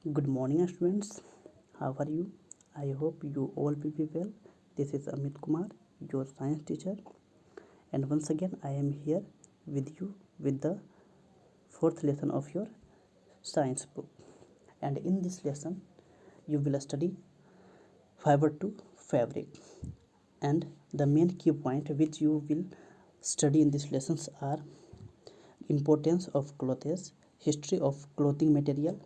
Good morning, students. How are you? I hope you all will be well. This is Amit Kumar, your science teacher, and once again, I am here with you with the fourth lesson of your science book. And in this lesson, you will study fiber to fabric. And the main key point which you will study in these lessons are importance of clothes, history of clothing material,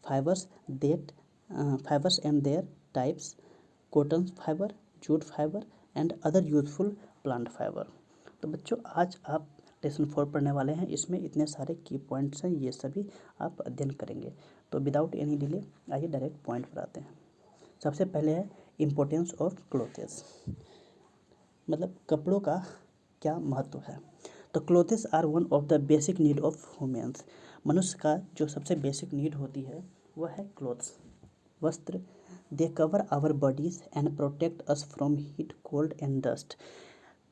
fibers that fibers and their types, cotton fiber, jute fibre and other useful plant fibre. तो बच्चों आज आप lesson 4 पढ़ने वाले हैं। इसमें इतने सारे की पॉइंट्स हैं, ये सभी आप अध्ययन करेंगे। तो विदाउट एनी डिले आइए डायरेक्ट पॉइंट पर आते हैं। सबसे पहले है इम्पोर्टेंस ऑफ क्लोथेस, मतलब कपड़ों का क्या महत्व है। तो clothes are one of the basic need of humans. मनुष्य का जो सबसे बेसिक नीड होती है वह है क्लोथ्स, वस्त्र। They cover our bodies and protect us from heat, cold and dust.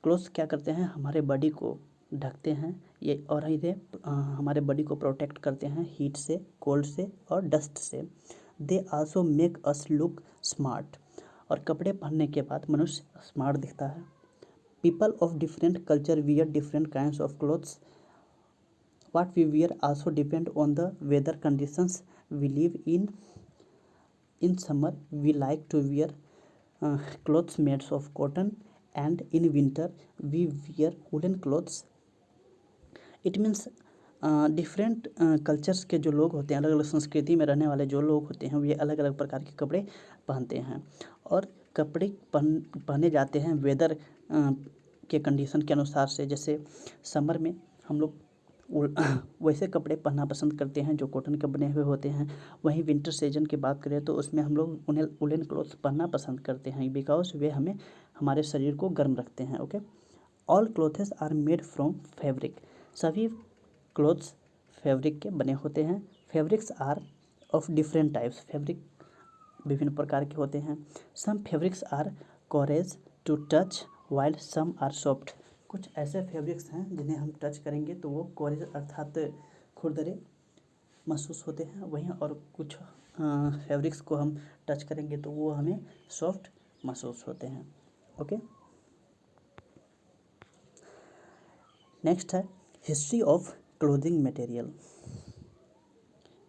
Clothes क्या करते हैं, हमारे बॉडी को ढकते हैं ये, और ये हमारे बॉडी को प्रोटेक्ट करते हैं हीट से, कोल्ड से और डस्ट से। They also make us look smart. और कपड़े पहनने के बाद मनुष्य स्मार्ट दिखता है। People of different culture wear different kinds of clothes. What we wear also depend on the weather conditions we live in. In summer, we like to wear clothes made of cotton, and in winter, we wear woolen clothes. It means different cultures के जो लोग होते हैं, अलग अलग संस्कृति में रहने वाले जो लोग होते हैं, वे अलग अलग प्रकार के कपड़े पहनते हैं। और कपड़े पहने जाते हैं वेदर के कंडीशन के अनुसार से। जैसे समर में हम लोग वैसे कपड़े पहनना पसंद करते हैं जो कॉटन के बने हुए होते हैं। वहीं विंटर सीजन की बात करें तो उसमें हम लोग उन्हें वुलन क्लॉथ पहनना पसंद करते हैं, बिकॉज वे हमें हमारे शरीर को गर्म रखते हैं। Okay, all clothes are made from fabric. सभी क्लोथ्स फैब्रिक के बने होते हैं। Fabrics are of different types. Fabric विभिन्न प्रकार के होते हैं। Some fabrics are coarse to touch while some are soft. कुछ ऐसे फैब्रिक्स हैं जिन्हें हम टच करेंगे तो वो कोरेज अर्थात खुरदरे महसूस होते हैं, वहीं और कुछ फैब्रिक्स को हम टच करेंगे तो वो हमें सॉफ्ट महसूस होते हैं। ओके, नेक्स्ट है history of clothing material.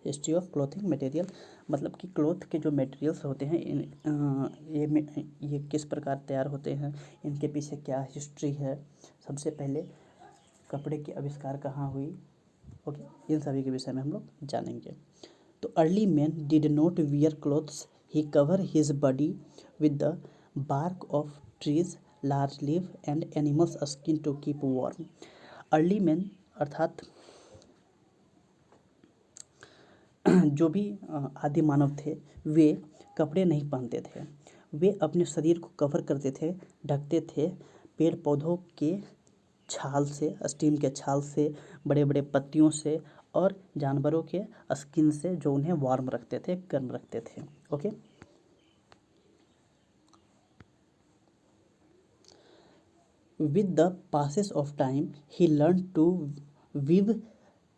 History of clothing material मतलब कि क्लोथ के जो मटेरियल्स होते हैं ये किस प्रकार तैयार होते हैं, इनके पीछे क्या हिस्ट्री है। सबसे पहले कपड़े की आविष्कार कहाँ हुई, ओके, इन सभी के विषय में हम लोग जानेंगे। तो early man did not wear clothes, he cover his body with the bark of trees, large leave and animals skin to keep warm. Early man अर्थात जो भी आदि मानव थे वे कपड़े नहीं पहनते थे। वे अपने शरीर को कवर करते थे, ढकते थे पेड़ पौधों के छाल से, स्टीम के छाल से, बड़े बड़े पत्तियों से और जानवरों के स्किन से, जो उन्हें वार्म रखते थे, गर्म रखते थे। Okay, with the passes of time he learn to weave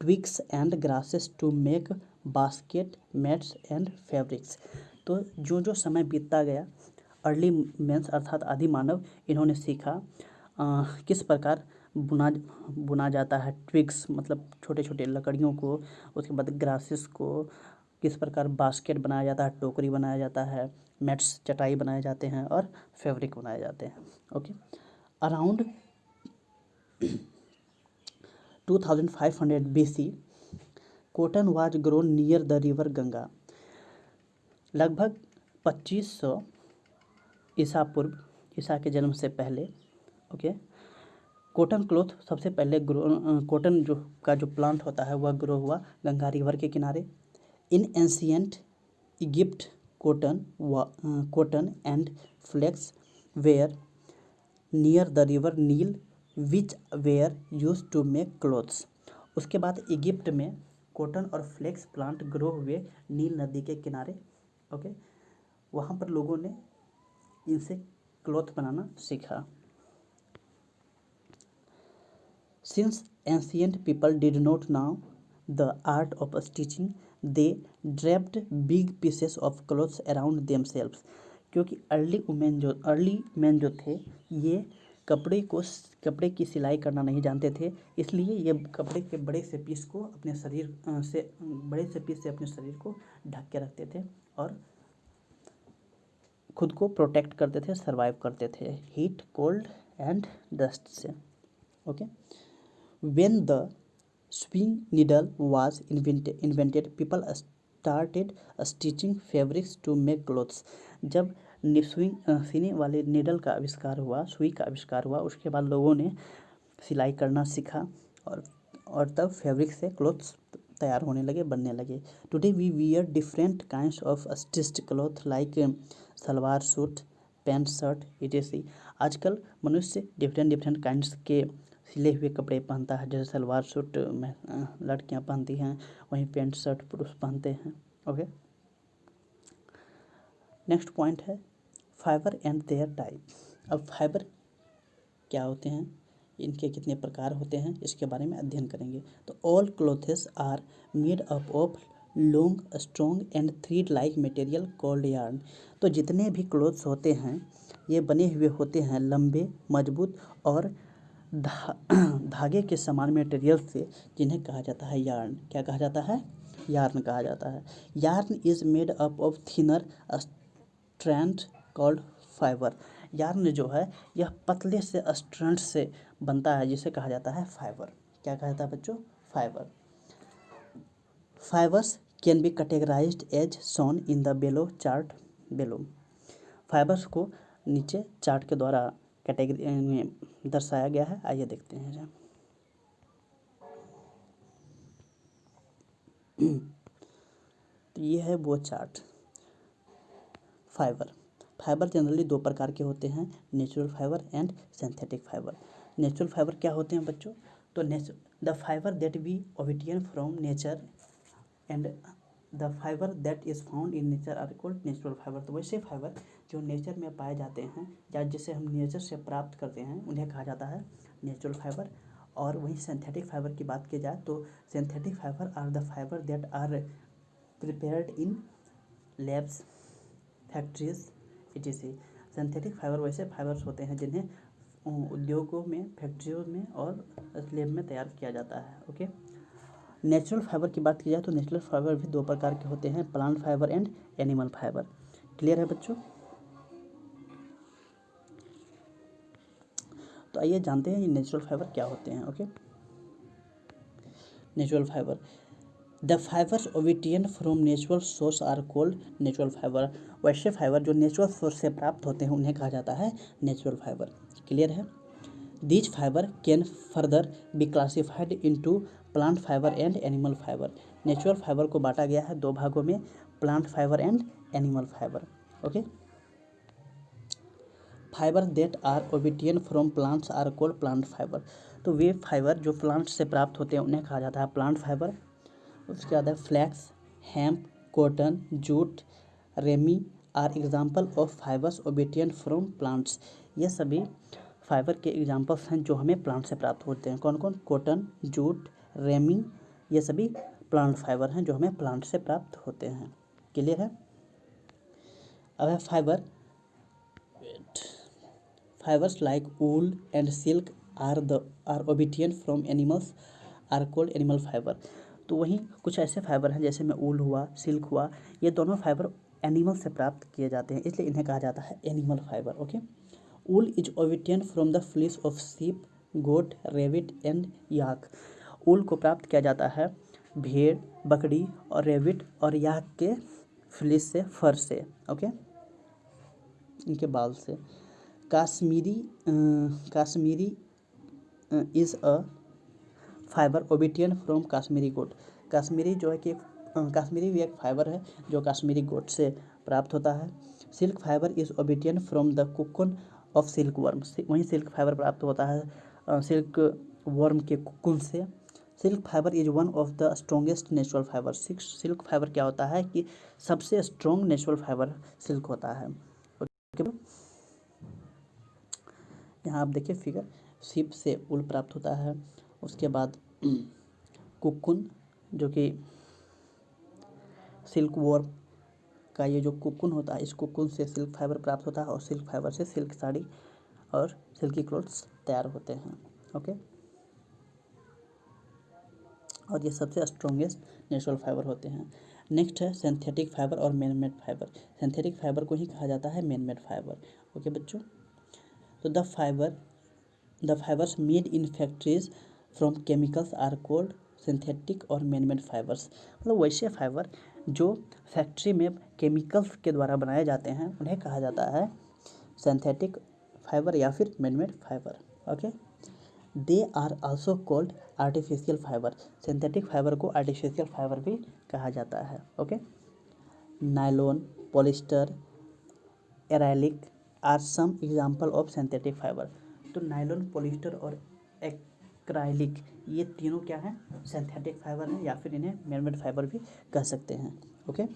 twigs and grasses to make basket, mats and fabrics. तो जो जो समय बीतता गया, अर्ली मेंस अर्थात आदि मानव, इन्होंने सीखा किस प्रकार बुना जाता है। ट्विग्स मतलब छोटे छोटे लकड़ियों को, उसके बाद ग्रासेस को किस प्रकार बास्केट बनाया जाता है, टोकरी बनाया जाता है, मैट्स चटाई बनाए जाते हैं और फैब्रिक बनाए जाते हैं। Okay, around 2500 BC cotton was grown near the river Ganga. लगभग 2500 ईसा पूर्व, ईसा के जन्म से पहले, ओके, कॉटन क्लॉथ सबसे पहले कॉटन जो प्लांट होता है वह ग्रो हुआ गंगा रिवर के किनारे। In ancient Egypt cotton and flax were near the river Nile which were use to make clothes. उसके बाद इजिप्ट में कॉटन और फ्लेक्स प्लांट ग्रो हुए नील नदी के किनारे। ओके, वहाँ पर लोगों ने इनसे क्लॉथ बनाना सीखा। Since ancient people did not now the art of stitching, they draped big pieces of clothes around themselves. क्योंकि अर्ली मैन जो थे ये कपड़े की सिलाई करना नहीं जानते थे, इसलिए ये कपड़े के बड़े से पीस को अपने शरीर से अपने शरीर को ढक के रखते थे और खुद को प्रोटेक्ट करते थे, सरवाइव करते थे हीट, कोल्ड एंड डस्ट से। Okay, when the sewing needle was invented people started stitching fabrics to make clothes. जब सीने वाले नीडल का आविष्कार हुआ, सुई का आविष्कार हुआ, उसके बाद लोगों ने सिलाई करना सीखा और तब फैब्रिक से क्लोथ्स तैयार होने लगे, बनने लगे। Today we wear different kinds of stitched cloth like salwar suit, pant shirt etc। आजकल मनुष्य डिफरेंट काइंड्स के सिले हुए कपड़े पहनता है, जैसे सलवार सूट में लड़कियां पहनती हैं, वहीं पैंट शर्ट पुरुष पहनते हैं। ओके, नेक्स्ट पॉइंट है फाइबर एंड देयर टाइप। अब फाइबर क्या होते हैं, इनके कितने प्रकार होते हैं, इसके बारे में अध्ययन करेंगे। तो all clothes are made up of long strong and thread like material called yarn. तो जितने भी क्लोथ्स होते हैं ये बने हुए होते हैं लंबे, मजबूत और धागे के समान मटेरियल से, जिन्हें कहा जाता है यार्न। क्या कहा जाता है? यार्न कहा जाता है। Yarn is made up of thinner strand called fibre. Yarn जो है यह पतले से स्ट्रैंड से बनता है, जिसे कहा जाता है फाइबर। क्या कहा जाता है बच्चों? Fibre. Fibres can be categorised as shown in the below chart below. Fibres को नीचे चार्ट के द्वारा कैटेगरी में दर्शाया गया है, आइए देखते हैं। तो ये है वो चार्ट। फाइबर जनरली दो प्रकार के होते हैं, natural fibre and synthetic fibre. Natural fibre क्या होते हैं बच्चों? तो the fibre that we obtain from nature and the fibre that is found in nature are called natural fibre. तो वैसे फाइबर जो नेचर में पाए जाते हैं या जिसे हम नेचर से प्राप्त करते हैं उन्हें कहा जाता है नेचुरल फाइबर। और वहीं सिंथेटिक फाइबर की बात की जाए तो synthetic fibre are the fibre that are prepared in labs, factories etc। Synthetic fibre वैसे फाइबर्स होते हैं जिन्हें उद्योगों में, फैक्ट्रियों में और लैब में तैयार किया जाता है। ओके, नेचुरल फाइबर की बात की जाए तो नेचुरल फाइबर भी दो प्रकार के होते हैं, plant fibre and animal fibre. Clear है बच्चों? तो आइए जानते हैं ये नेचुरल फाइबर क्या होते हैं। Okay, natural fibre, the fibres obtained from natural source are called natural fibre. वैसे फाइबर जो नेचुरल सोर्स से प्राप्त होते हैं उन्हें कहा जाता है नेचुरल फाइबर। क्लियर है? These fibre can further be classified into plant fibre and animal fibre. Natural fibre को बांटा गया है दो भागों में, plant fibre and animal fibre. Okay, fibre that are obtain from plants are called plant fibre. तो वे fibre जो plant से प्राप्त होते हैं उन्हें कहा जाता है प्लांट फाइबर। उसके बाद है flax, hemp, cotton, jute, ramie are example of fibres obtain from plants. ये सभी फाइबर के एग्जाम्पल्स हैं जो हमें प्लांट से प्राप्त होते हैं। कौन कौन? कॉटन, जूट, रेमी, ये सभी प्लांट फाइबर हैं जो हमें प्लांट से प्राप्त होते हैं। क्लियर है? अब है fibres like wool and silk are obtain from animals are called animal fibre. तो वहीं कुछ ऐसे फाइबर हैं जैसे में वूल हुआ, सिल्क हुआ, ये दोनों फाइबर एनिमल से प्राप्त किए जाते हैं, इसलिए इन्हें कहा जाता है animal fibre. Okay, wool is obtain from the fleece of sheep, goat, rabbit and yak. Wool को प्राप्त किया जाता है भेड़, बकरी और रेबिट और याक के फ्लीस से, फर से। ओके, इनके बाल से। Kashmiri is a fibre obtain from Kashmiri goat. Kashmiri जो है कि काश्मीरी भी एक फाइबर है जो काश्मीरी गोट से प्राप्त होता है। Silk fibre is obtain from the cocoon of silk worm. वहीं सिल्क फाइबर प्राप्त होता है सिल्क वर्म के कोकून से। Silk fibre is one of the strongest natural fibre. Silk fibre क्या होता है कि सबसे स्ट्रॉन्ग नेचुरल फाइबर सिल्क होता है। ओके, यहाँ आप देखिए फिगर, शीप से ऊल प्राप्त होता है, उसके बाद कुकुन जो कि सिल्क वॉर्म का ये जो कोकून होता है, इस कोकून से सिल्क फाइबर प्राप्त होता है और सिल्क फाइबर से सिल्क साड़ी और सिल्की क्लोथ्स तैयार होते हैं। ओके, और ये सबसे स्ट्रॉन्गेस्ट नेचुरल फाइबर होते हैं। नेक्स्ट है सिंथेटिक फाइबर और man made fibre. Synthetic fibre को ही कहा जाता है मैन मेड फाइबर। ओके बच्चों, तो the fibres made in factories from chemicals are called synthetic और मैन मेड फाइबर्स। मतलब वैसे फाइबर जो फैक्ट्री में केमिकल्स के द्वारा बनाए जाते हैं उन्हें कहा जाता है सिंथेटिक फाइबर या फिर man made fibre. Okay, they are also called artificial fibre. Synthetic fibre को आर्टिफिशियल फाइबर भी कहा जाता है। Okay, nylon, polyester, acrylic are some example of synthetic fibre. तो नायलॉन, पॉलिस्टर और एक्राइलिक ये तीनों क्या हैं, सिंथेटिक फाइबर हैं या फिर इन्हें मैन मेड फाइबर भी कह सकते हैं। Okay,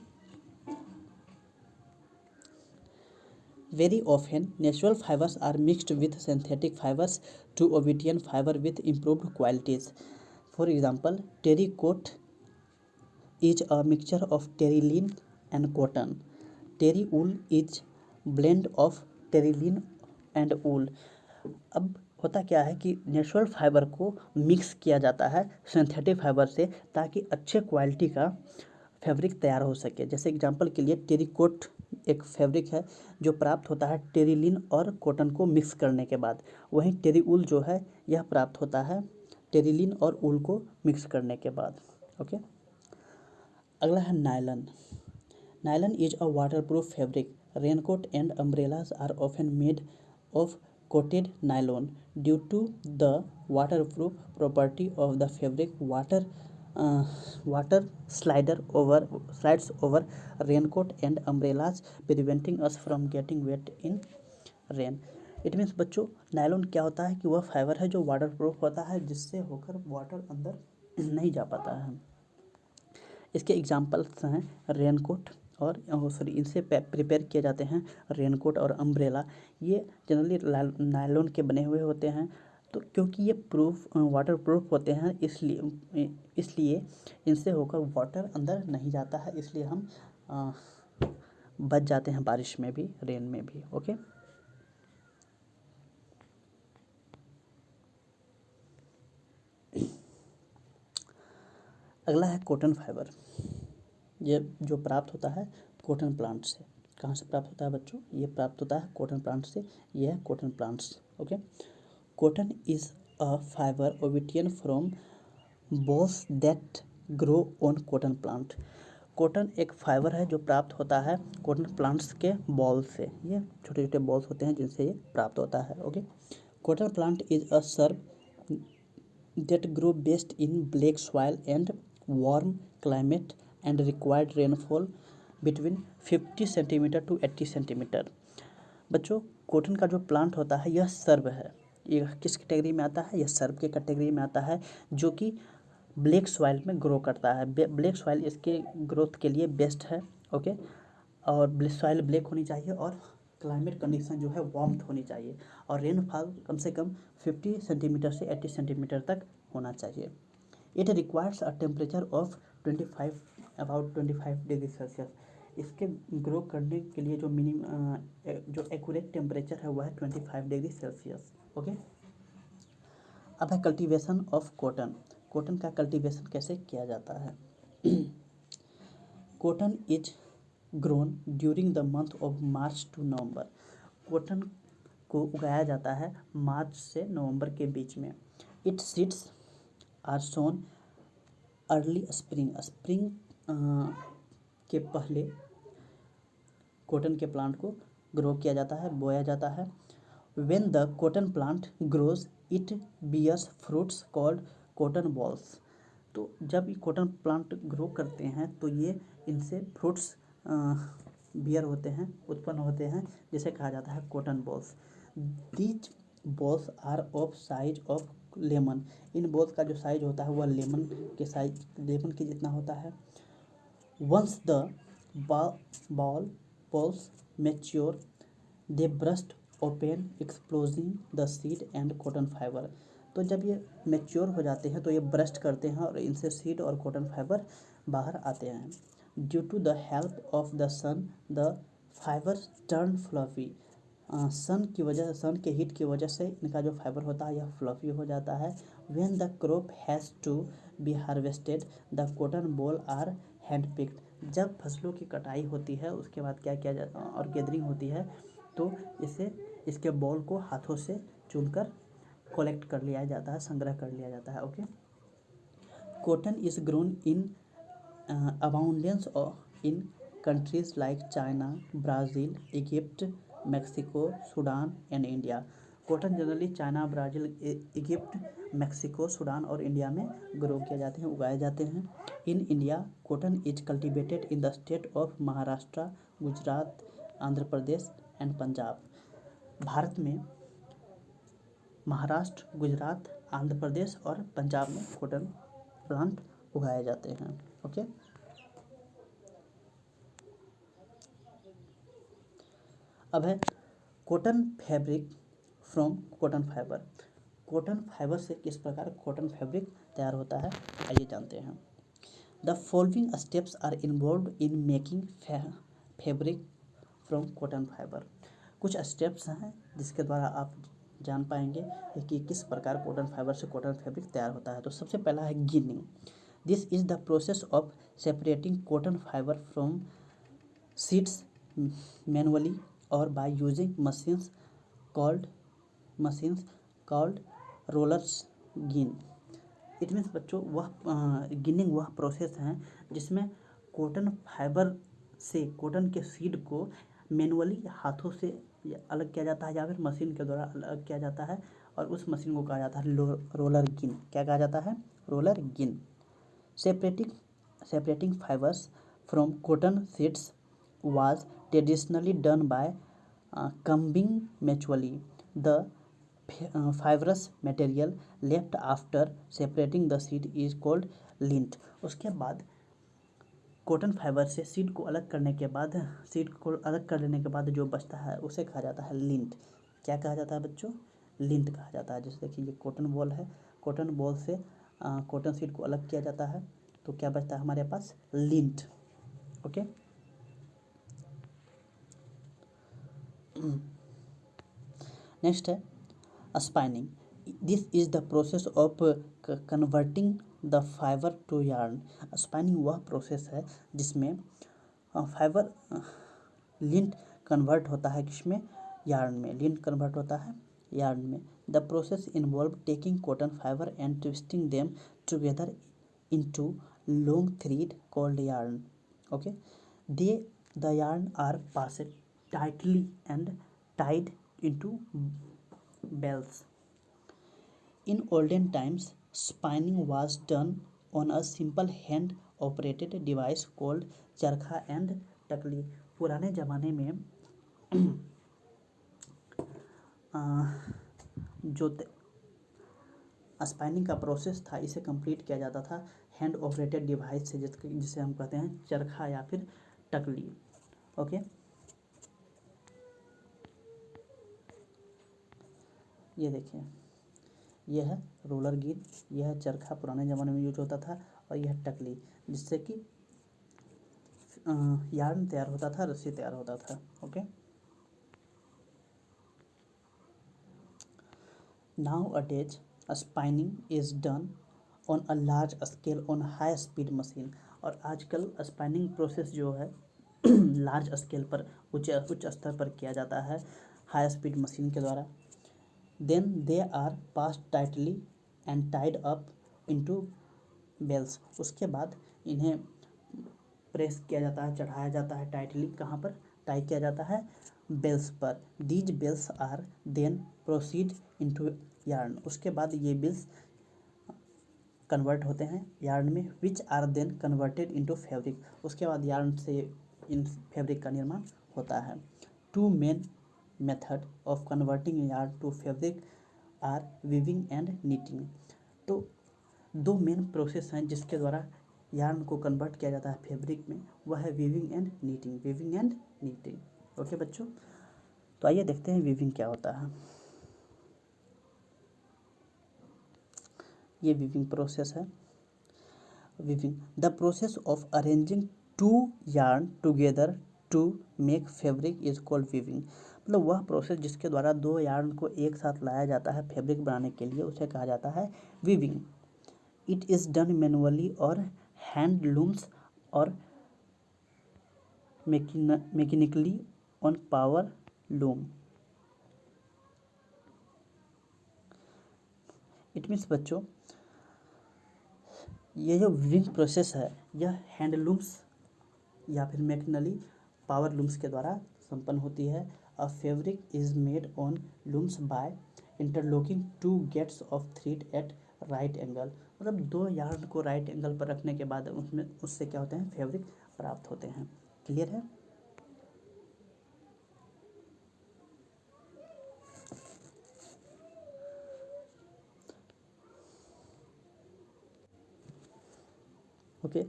very often natural fibers are mixed with synthetic fibers to obtain fiber with improved qualities. For example, terry-coat is a mixture of terylene and cotton. Terry wool is blend of terylene and wool. अब होता क्या है कि natural fibre को mix किया जाता है synthetic fibre से ताकि अच्छे क्वालिटी का फैब्रिक तैयार हो सके। जैसे एग्जांपल के लिए टेरिकोट एक फैब्रिक है जो प्राप्त होता है टेरिलिन और कॉटन को मिक्स करने के बाद। वहीं टेरी ऊल जो है यह प्राप्त होता है टेरिलिन और ऊल को मिक्स करने के बाद। ओके, अगला है nylon. Nylon is a waterproof fabric. Raincoat and umbrellas are often made of coated nylon due to the waterproof property of the fabric. Water slides over raincoat and umbrellas, preventing us from getting wet in rain. It means बच्चों, nylon क्या होता है कि वह fibre है जो water proof होता है जिससे होकर वाटर अंदर नहीं जा पाता है। इसके एग्जाम्पल्स हैं रेनकोट और सॉरी इनसे प्रिपेयर किए जाते हैं रेनकोट और अम्ब्रेला। ये जनरली नायलॉन के बने हुए होते हैं। तो क्योंकि ये वाटर प्रूफ होते हैं इसलिए इनसे होकर वाटर अंदर नहीं जाता है, इसलिए हम बच जाते हैं बारिश में भी, रेन में भी। ओके, अगला है कॉटन फाइबर। ये जो प्राप्त होता है कॉटन प्लांट से। कहाँ से प्राप्त होता है बच्चों? ये प्राप्त होता है कॉटन प्लांट से। ये है cotton plants. Okay, cotton is a fibre obtain from bolls that grow on cotton plant. Cotton एक फाइबर है जो प्राप्त होता है कॉटन प्लांट्स के बॉल से। ये छोटे छोटे बॉल्स होते हैं जिनसे ये प्राप्त होता है। Okay, cotton plant is a SERB that grow best in black soil and warm climate and required rainfall between 50 centimetre to 80 centimetre. बच्चों, कॉटन का जो प्लांट होता है यह सर्ब है। यह किस कैटेगरी में आता है? यह सर्ब के कैटेगरी में आता है जो कि ब्लैक सॉइल में ग्रो करता है। ब्लैक सॉइल इसके ग्रोथ के लिए बेस्ट है। ओके, और सॉइल ब्लैक होनी चाहिए और क्लाइमेट कंडीशन जो है वार्म होनी चाहिए और रेनफॉल कम से कम 50 सेंटीमीटर से 80 सेंटीमीटर तक होना चाहिए। It requires a temperature of 25 degree Celsius. इसके ग्रो करने के लिए जो एक्यूरेट टेम्परेचर है वह है 25 डिग्री सेल्सियस। ओके, अब है कल्टीवेशन ऑफ कॉटन। कॉटन का कल्टीवेशन कैसे किया जाता है? Cotton is grown during the month of March two November. Cotton को उगाया जाता है मार्च से नवंबर के बीच में। Its seeds are sown early spring. Spring के पहले कॉटन के प्लांट को ग्रो किया जाता है, बोया जाता है। When the cotton plant grows it bears fruits called cotton bolls. तो जब ये कॉटन प्लांट ग्रो करते हैं तो ये इनसे फ्रूट्स बियर होते हैं, उत्पन्न होते हैं, जिसे कहा जाता है cotton bolls. These bolls are of size of lemon. इन बॉल्स का जो साइज होता है वह लेमन के जितना होता है। Once the bolls mature they burst open exposing the seed and cotton fibre. तो जब ये मैच्योर हो जाते हैं तो ये ब्रस्ट करते हैं और इनसे सीड और कॉटन फाइबर बाहर आते हैं। Due to the help of the sun the fibres turn fluffy. Sun के हीट की वजह से इनका जो फाइबर होता है यह फ्लफी हो जाता है। When the crop has to be harvested the cotton boll are hand picked. जब फसलों की कटाई होती है उसके बाद क्या किया जाता है और गैदरिंग होती है तो इसके बॉल को हाथों से चुनकर कलेक्ट कर लिया जाता है, संग्रह कर लिया जाता है। Okay, cotton is grown in abundance in countries like China, Brazil, Egypt, Mexico, Sudan and India. Cotton generally China, Brazil, Egypt, Mexico, Sudan और इंडिया में ग्रो किए जाते हैं, उगाए जाते हैं। In India cotton is cultivated in the state of Maharashtra, Gujarat, Andhra Pradesh and Punjab. Bharat में महाराष्ट्र, गुजरात, आंध्र प्रदेश और पंजाब में कॉटन प्लांट उगाए जाते हैं। ओके, अब है cotton fabric from cotton fibre. Cotton fibre से किस प्रकार कॉटन फैब्रिक तैयार होता है, आइए जानते हैं। The following steps are involve in making fabric from cotton fibre. कुछ स्टेप्स हैं जिसके द्वारा आप जान पाएंगे कि किस प्रकार कॉटन फाइबर से कॉटन फैब्रिक तैयार होता है। तो सबसे पहला है ginning. This is the process of separating cotton fibre from seeds manually और by using machines called rollers gin. It means बच्चों वह गिनिंग वह प्रोसेस है जिसमें कॉटन फाइबर से कॉटन के सीड को मैनुअली हाथों से अलग किया जाता है या फिर मशीन के द्वारा अलग किया जाता है और उस मशीन को कहा जाता है रोलर गिन। क्या कहा जाता है? रोलर गिन। Separating fibres from cotton seeds was traditionally done by combing mutually the fibrous material left after separating the seed is called lint। उसके बाद कॉटन फाइबर से सीड को अलग करने के बाद सीड को अलग कर लेने के बाद जो बचता है उसे कहा जाता है लिंट। क्या कहा जाता है बच्चों? लिंट कहा जाता है। जैसे देखिए ये कॉटन बॉल है, कॉटन बॉल से कॉटन सीड को अलग किया जाता है तो क्या बचता है हमारे पास? लिंट। ओके, नेक्स्ट है spinning. This is the process of converting the fibre to yarn. Spinning वह प्रोसेस है जिसमें फाइबर लिंट कन्वर्ट होता है किसमें? यार्न में। लिंट कन्वर्ट होता है यार्न में। The process involve taking cotton fibre and twisting them together into long thread called yarn. Okay, the yarn are passed tightly and tied into bells. In olden times, spinning was done on a simple hand-operated device called चरखा and टकली। पुराने ज़माने में जो spinning का process था इसे complete किया जाता था हैंड ऑपरेटेड डिवाइस से जिसे हम कहते हैं चरखा या फिर टकली। ओके, ये देखिए यह है रोलर गिन, यह है चरखा पुराने ज़माने में यूज होता था और यह है टकली जिससे कि यार्न तैयार होता था, रस्सी तैयार होता था। ओके, नाउ अडेज spinning is done on a large scale on high speed machine. और आजकल स्पाइनिंग प्रोसेस जो है लार्ज स्केल पर उच्च स्तर पर किया जाता है हाई स्पीड मशीन के द्वारा। Then they are passed tightly and tied up into bells। उसके बाद इन्हें प्रेस किया जाता है, चढ़ाया जाता है टाइटली। कहाँ पर टाई किया जाता है? बेल्स पर। These bales are then proceed into yarn. उसके बाद ये बेल्स कन्वर्ट होते हैं यार्न में, which are then converted into fabric. उसके बाद यार्न से इन फैब्रिक का निर्माण होता है। Two main method of converting yarn to fabric are weaving and knitting. तो दो मेन प्रोसेस हैं जिसके द्वारा यार्न को कन्वर्ट किया जाता है फैब्रिक में, वह है weaving and knitting. Weaving and knitting. Okay बच्चों, तो आइए देखते हैं वीविंग क्या होता है। ये वीविंग प्रोसेस है। Weaving the process of arranging two yarn together to make fabric is called weaving. मतलब वह प्रोसेस जिसके द्वारा दो यार्न को एक साथ लाया जाता है फैब्रिक बनाने के लिए, उसे कहा जाता है weaving. It is done manually और हैंडलूम्स और mechanically on power loom. It means बच्चों, ये जो वीविंग प्रोसेस है यह हैंडलूम्स या फिर मैकेनिकली पावर लूम्स के द्वारा संपन्न होती है। A fabric is made on looms by interlocking two sets of thread at right angle. मतलब दो यार्न को राइट एंगल पर रखने के बाद उससे क्या होते हैं, फैब्रिक प्राप्त होते हैं। क्लियर है? Okay.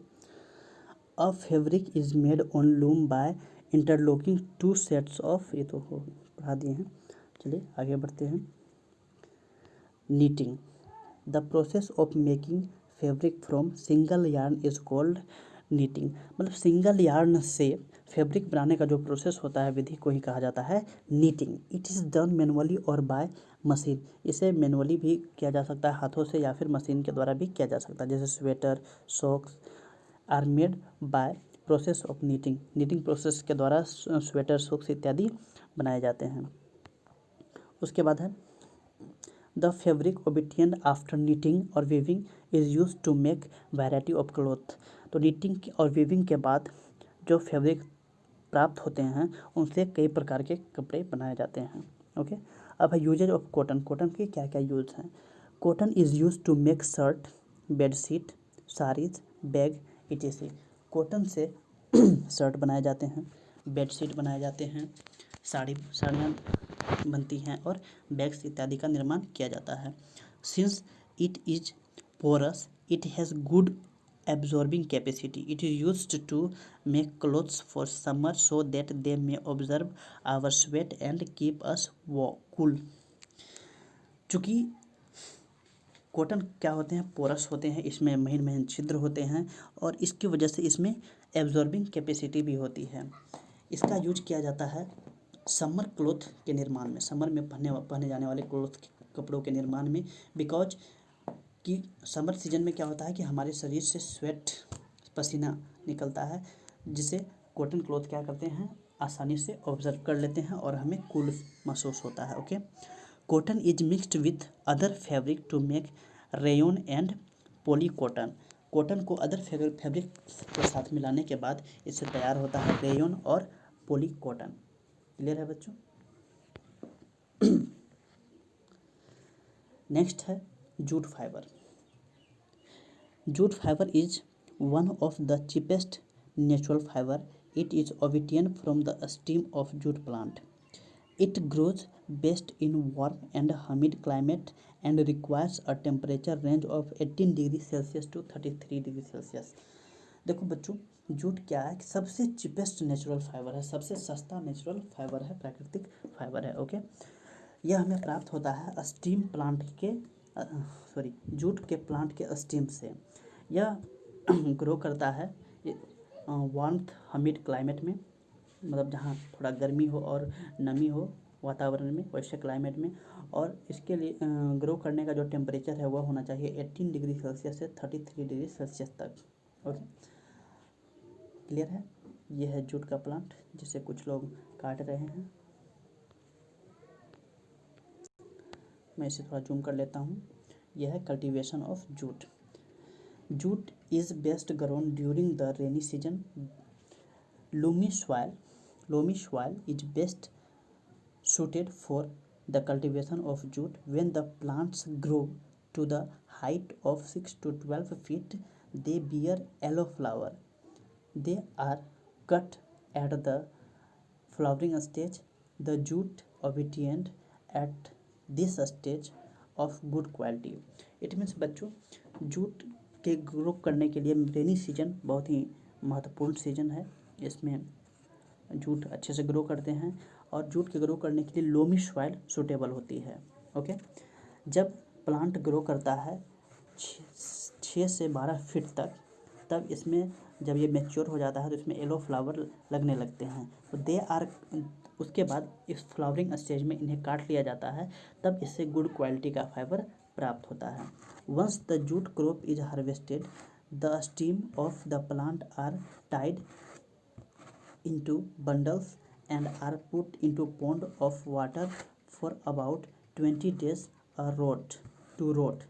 A fabric is made on loom by interlocking two sets of, ये तो पढ़ा दिए हैं, चलिए आगे बढ़ते हैं। Knitting, the process of making fabric from single yarn is called knitting. मतलब सिंगल यार्न से फैब्रिक बनाने का जो प्रोसेस होता है, विधि को ही कहा जाता है knitting. It is done manually और बाय मशीन। इसे मैनुअली भी किया जा सकता है, हाथों से, या फिर मशीन के द्वारा भी किया जा सकता है। जैसे sweater, socks are made by process of knitting. Knitting process के द्वारा स्वेटर, सॉक्स इत्यादि बनाए जाते हैं। उसके बाद है the fabric obtained after knitting और weaving is use to make variety of cloth. तो नीटिंग और वीविंग के बाद जो फैब्रिक प्राप्त होते हैं उनसे कई प्रकार के कपड़े बनाए जाते हैं। ओके। अब है यूजेज ऑफ कॉटन। कॉटन के क्या क्या यूज हैं? Cotton is use to make shirt, bedsheet, saris, bag इत्यादि। कॉटन से शर्ट बनाए जाते हैं, बेडशीट बनाए जाते हैं, साड़ियाँ बनती हैं और बैग्स इत्यादि का निर्माण किया जाता है। Since it is porous, it has good absorbing capacity. It is used to make clothes for summer so that they may absorb our sweat and keep us cool. चूँकि कॉटन क्या होते हैं, पोरस होते हैं, इसमें महीन महीन छिद्र होते हैं और इसकी वजह से इसमें एब्जॉर्बिंग कैपेसिटी भी होती है। इसका यूज किया जाता है समर क्लॉथ के निर्माण में, समर में पहने जाने वाले क्लॉथ कपड़ों के निर्माण में। बिकॉज कि समर सीजन में क्या होता है कि हमारे शरीर से स्वेट, पसीना निकलता है, जिसे कॉटन क्लॉथ क्या करते हैं, आसानी से ऑब्जर्व कर लेते हैं और हमें कूल महसूस होता है। Okay. Cotton is mixed with other fabric to make rayon and poly cotton. Cotton को अदर फैब्रिक के साथ मिलाने के बाद इससे तैयार होता है रेयन और पॉली कॉटन। क्लियर है बच्चों? नेक्स्ट है jute fibre. Jute fiber is one of the cheapest natural fiber. It is obtained from the stem of jute plant. It grows best in warm and humid climate and requires a temperature range of 18 degree Celsius to 33 degree Celsius. देखो बच्चों, jute क्या है, सबसे cheapest natural fibre है, सबसे सस्ता natural fibre है, प्राकृतिक फाइबर है। ओके। यह हमें प्राप्त होता है स्टीम प्लांट के जूट के प्लांट के स्टीम से। यह ग्रो करता है वार्मथ हमिड क्लाइमेट में, मतलब जहाँ थोड़ा गर्मी हो और नमी हो वातावरण में, वैसे क्लाइमेट में। और इसके लिए ग्रो करने का जो टेम्परेचर है वह होना चाहिए 18 डिग्री सेल्सियस से 33 डिग्री सेल्सियस तक। ओके। क्लियर है? यह है जूट का प्लांट जिसे कुछ लोग काट रहे हैं। मैं इसे थोड़ा जूम कर लेता हूँ। यह है cultivation of jute. Jute is best grown during the rainy season. Loamy soil is best suited for the cultivation of jute. When the plants grow to the height of 6 to 12 feet, they bear yellow flower. They are cut at the flowering stage. The jute obtained at this stage of good quality. It means बच्चों, jute के grow करने के लिए rainy season बहुत ही महत्वपूर्ण season है। इसमें jute अच्छे से ग्रो करते हैं और जूट के ग्रो करने के लिए लोमी सॉइल सूटेबल होती है। ओके। जब प्लांट ग्रो करता है 6 से 12 फीट तक, तब इसमें जब ये मैच्योर हो जाता है तो इसमें येलो फ्लावर लगने लगते हैं, तो दे आर, उसके बाद इस फ्लावरिंग स्टेज में इन्हें काट लिया जाता है, तब इससे गुड क्वालिटी का फाइबर प्राप्त होता है। Once the jute crop is harvested, the stem of the plant are tied into bundles and are put into pond of water for about 20 days to rot।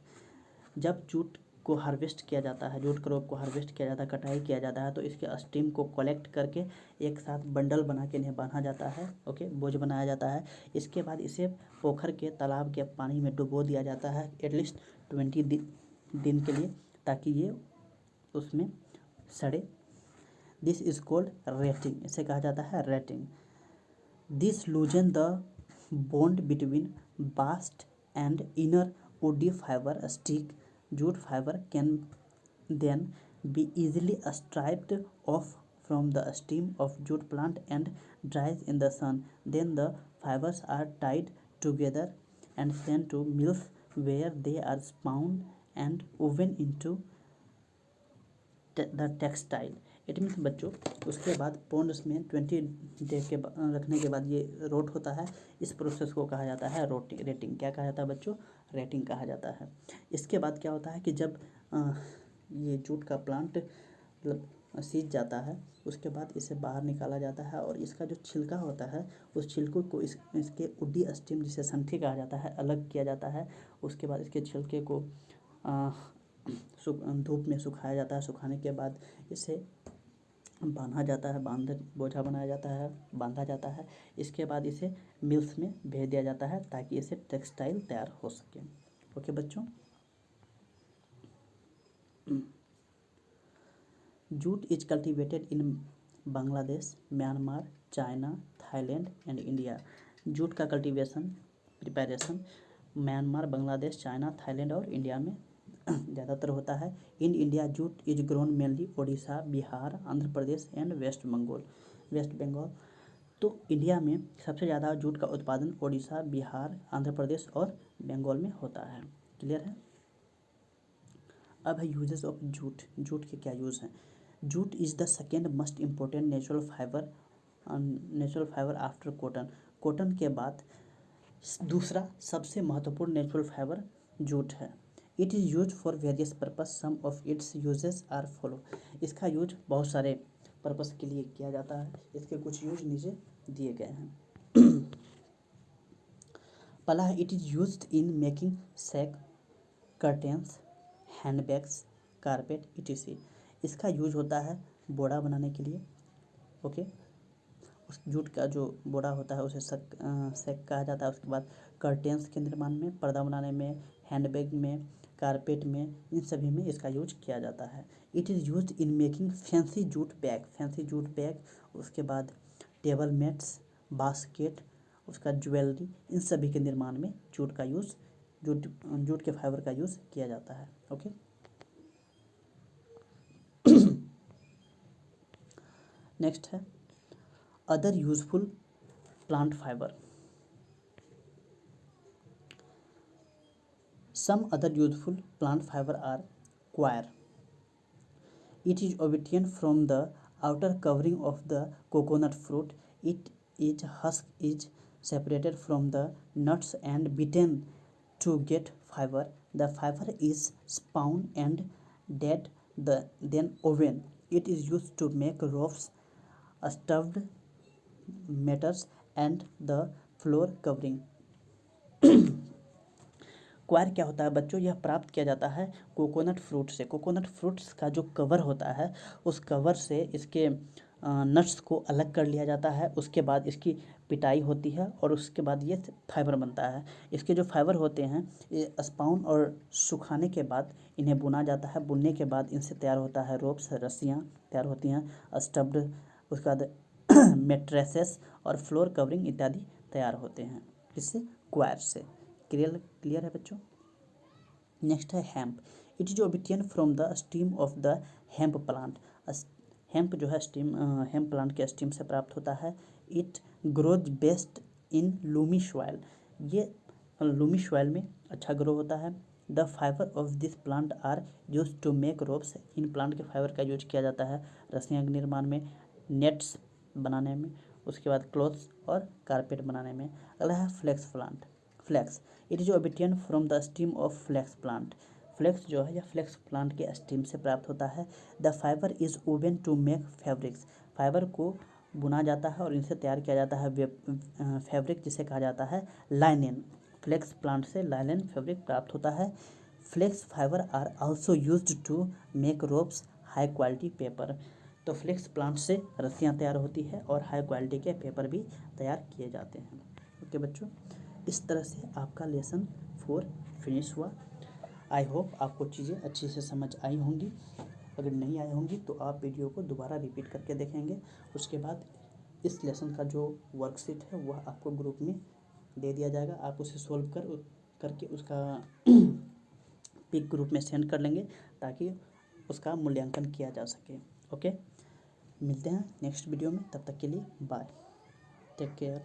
जब जूट को harvest किया जाता है, jute crop को harvest किया जाता है, कटाई किया जाता है, तो इसके स्टीम को कलेक्ट करके एक साथ बंडल बना के इन्हें बांधा जाता है, ओके, बोझ बनाया जाता है। इसके बाद इसे पोखर के तालाब के पानी में डुबो दिया जाता है एटलीस्ट 20 दिन के लिए, ताकि ये उसमें सड़े। दिस इज कॉल्ड रेटिंग, इसे कहा जाता है retting. This loosen the bond between bast and inner woody fibre stick. Jute fibre can then be easily stripped off from the stem of jute plant and dries in the sun. Then the fibers are tied together and sent to mills where they are spun and woven into the textile. It means बच्चों, उसके बाद Pond's में 20 day के रखने के बाद ये road होता है। इस प्रोसेस को कहा जाता है रेटिंग। क्या कहा जाता है बच्चों? रेटिंग कहा जाता है। इसके बाद क्या होता है कि जब ये जूट का प्लांट मतलब सीज जाता है, उसके बाद इसे बाहर निकाला जाता है और इसका जो छिलका होता है, उस छिलकों को इसके वुडी स्टेम, जिसे संठी कहा जाता है, अलग किया जाता है। उसके बाद इसके छिलके को धूप में सुखाया जाता है। सुखाने के बाद इसे बांधा जाता है, बोझा बनाया जाता है, बांधा जाता है। इसके बाद इसे मिल्स में भेज दिया जाता है ताकि इसे टेक्सटाइल तैयार हो सके। ओके बच्चों, jute is cultivated in Bangladesh, Myanmar, China, Thailand and India. Jute का preparation Myanmar, Bangladesh, China, Thailand और इंडिया में ज़्यादातर होता है। In India jute is grown mainly Odisha, Bihar, Andhra Pradesh and West Bengal. तो इंडिया में सबसे ज़्यादा जूट का उत्पादन ओडिशा, बिहार, आंध्र प्रदेश और बंगाल में होता है। क्लियर है? अब है यूजेस ऑफ जूट। जूट के क्या यूज़ हैं? Jute is the second most important natural fibre after cotton. Cotton के बाद दूसरा सबसे महत्वपूर्ण नेचुरल फाइबर जूट है। It is use for various purpose, some of its uses are follow. इसका यूज बहुत सारे पर्पस के लिए किया जाता है। इसके कुछ यूज नीचे दिए गए हैं। पहला है, it is used in making sack, curtains, handbags, carpet etc। इसका यूज होता है बोरा बनाने के लिए। ओके, उस जूट का जो बोरा होता है उसे सैक कहा जाता है। उसके बाद कर्टेंस के निर्माण में, पर्दा बनाने में, हैंडबैग में, कारपेट में, इन सभी में इसका यूज किया जाता है। It is use in making fancy jute bag, उसके बाद टेबल मैट्स, बास्केट, उसका ज्वेलरी, इन सभी के निर्माण में जूट के फाइबर का यूज़ किया जाता है। ओके, नेक्स्ट है other useful plant fibre. Some other useful plant fibre are coir. It is obtained from the outer covering of the coconut fruit. Its husk is separated from the nuts and beaten to get fiber. The fiber is spun and then woven. It is used to make ropes, stuffed matters and the floor covering. Coir क्या होता है बच्चों? यह प्राप्त किया जाता है coconut fruit से। कोकोनट फ्रूट्स का जो कवर होता है, उस कवर से इसके नट्स को अलग कर लिया जाता है। उसके बाद इसकी पिटाई होती है और उसके बाद ये फाइबर बनता है। इसके जो फाइबर होते हैं, ये स्पाउन और सुखाने के बाद इन्हें बुना जाता है। बुनने के बाद इनसे तैयार होता है रोप्स, रस्सियाँ तैयार होती हैं, स्टफ्ड, उसके बाद मेट्रेसेस और फ्लोर कवरिंग इत्यादि तैयार होते हैं। इससे क्वायर से। क्लियर है बच्चों? नेक्स्ट है hemp. It is obtain from the stem of the hemp plant. Hemp जो है हेम्प प्लांट के स्टीम से प्राप्त होता है। It grows best in loamy soil. ये लूमी सॉइल में अच्छा ग्रो होता है। The fibre of this plant are use to make ropes. इन प्लांट के फाइबर का यूज किया जाता है रस्सियाँ के निर्माण में, नेट्स बनाने में, उसके बाद क्लॉथ्स और कारपेट बनाने में। अगला है flax plant. Flax it is obtain from the stem of flax plant. Flax जो है यह फ्लेक्स प्लांट के स्टीम से प्राप्त होता है। The fibre is woven to make fabrics. Fibre को बुना जाता है और इनसे तैयार किया जाता है फैब्रिक, जिसे कहा जाता है लाइनेन। फ्लेक्स प्लांट से लाइनेन फैब्रिक प्राप्त होता है। Flax fibre are also used to make ropes, high quality paper. तो फ्लेक्स प्लांट से रस्सियाँ तैयार होती है और हाई क्वालिटी के पेपर भी तैयार किए जाते हैं। ओके बच्चों, इस तरह से आपका लेसन 4 फिनिश हुआ। आई होप आपको चीज़ें अच्छे से समझ आई होंगी। अगर नहीं आई होंगी तो आप वीडियो को दोबारा रिपीट करके देखेंगे। उसके बाद इस लेसन का जो वर्कशीट है वह आपको ग्रुप में दे दिया जाएगा। आप उसे सोल्व करके उसका पिक ग्रुप में सेंड कर लेंगे ताकि उसका मूल्यांकन किया जा सके। ओके, मिलते हैं नेक्स्ट वीडियो में, तब तक के लिए बाय, टेक केयर।